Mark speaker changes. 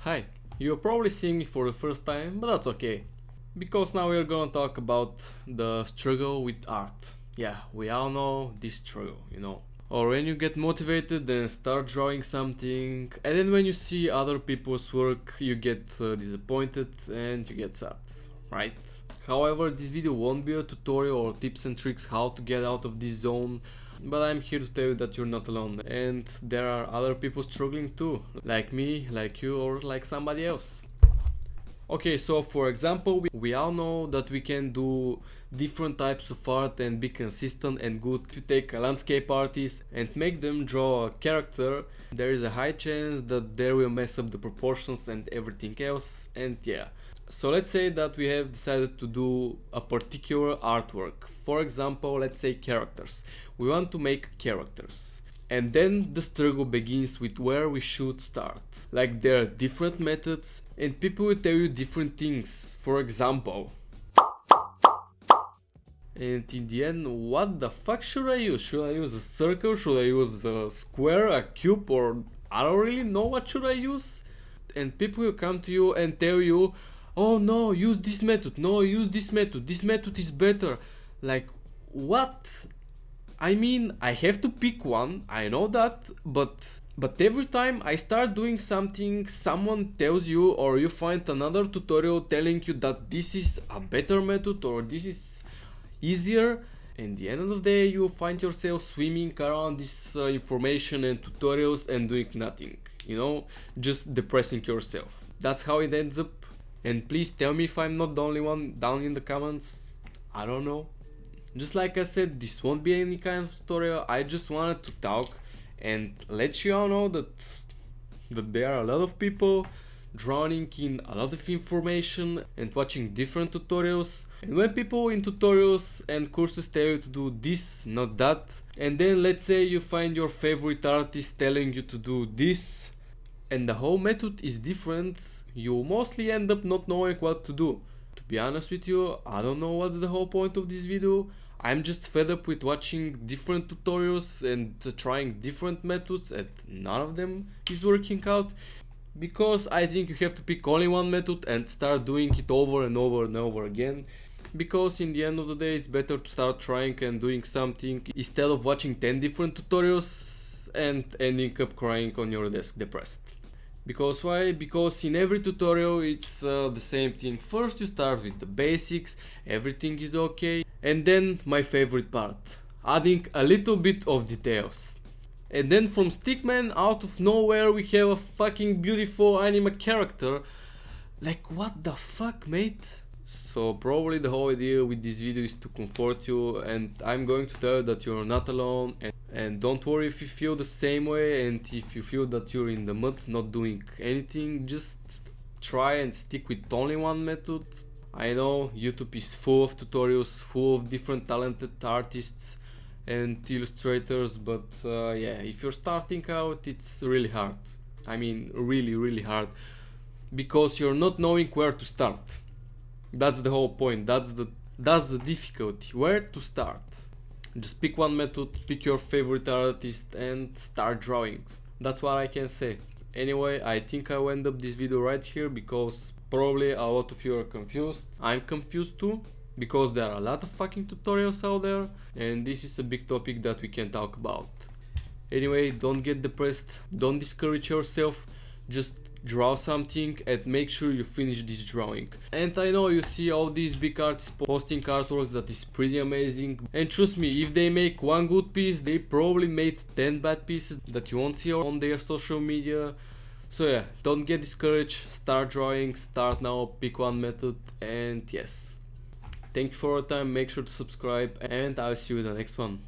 Speaker 1: Hi, you're probably seeing me for the first time, but that's okay. Because now we're gonna talk about the struggle with art. Yeah, we all know this struggle, Or when you get motivated and start drawing something, and then when you see other people's work, you get disappointed and you get sad, right? However, this video won't be a tutorial or tips and tricks how to get out of this zone, but I'm here to tell you that you're not alone, and there are other people struggling too, like me, like you, or like somebody else. Okay, so for example, we all know that we can do different types of art and be consistent and good. If you take a landscape artist and make them draw a character, there is a high chance that they will mess up the proportions and everything else, and yeah. So let's say that we have decided to do a particular artwork. For example, let's say characters. We want to make characters. And then the struggle begins with where we should start. Like there are different methods and people will tell you different things. For example. And in the end, what the fuck should I use? Should I use a circle? Should I use a square, a cube, or I don't really know what should I use? And people will come to you and tell you, oh no, use this method, no, use this method is better. Like, what? I mean, I have to pick one, I know that, but every time I start doing something, someone tells you, or you find another tutorial telling you that this is a better method or this is easier, and at the end of the day you find yourself swimming around this information and tutorials and doing nothing, just depressing yourself. That's how it ends up. And please tell me if I'm not the only one down in the comments. I don't know. Just like I said, this won't be any kind of tutorial. I just wanted to talk and let you all know that there are a lot of people drowning in a lot of information and watching different tutorials. And when people in tutorials and courses tell you to do this, not that, and then let's say you find your favorite artist telling you to do this, and the whole method is different, you mostly end up not knowing what to do. To be honest with you, I don't know what's the whole point of this video. I'm just fed up with watching different tutorials and trying different methods and none of them is working out. Because I think you have to pick only one method and start doing it over and over and over again. Because in the end of the day it's better to start trying and doing something instead of watching 10 different tutorials and ending up crying on your desk depressed. Because why? Because in every tutorial it's the same thing. First you start with the basics, everything is okay, and then my favorite part, adding a little bit of details. And then from Stickman, out of nowhere we have a fucking beautiful anime character. Like, what the fuck, mate? So probably the whole idea with this video is to comfort you, and I'm going to tell you that you're not alone, and don't worry if you feel the same way, and if you feel that you're in the mud not doing anything, just try and stick with only one method. I know YouTube is full of tutorials, full of different talented artists and illustrators, but yeah, if you're starting out it's really hard. I mean really hard, because you're not knowing where to start. That's the whole point, that's the difficulty, where to start. Just pick one method, pick your favorite artist and start drawing. That's what I can say. Anyway, I think I will end up this video right here because probably a lot of you are confused. I'm confused too, because there are a lot of fucking tutorials out there and this is a big topic that we can talk about. Anyway, don't get depressed, don't discourage yourself, just draw something and make sure you finish this drawing. And I know you see all these big artists posting artworks that is pretty amazing, and trust me, if they make one good piece they probably made 10 bad pieces that you won't see on their social media. So yeah, don't get discouraged, start drawing, start now, pick one method, and yes. Thank you for your time, make sure to subscribe and I'll see you in the next one.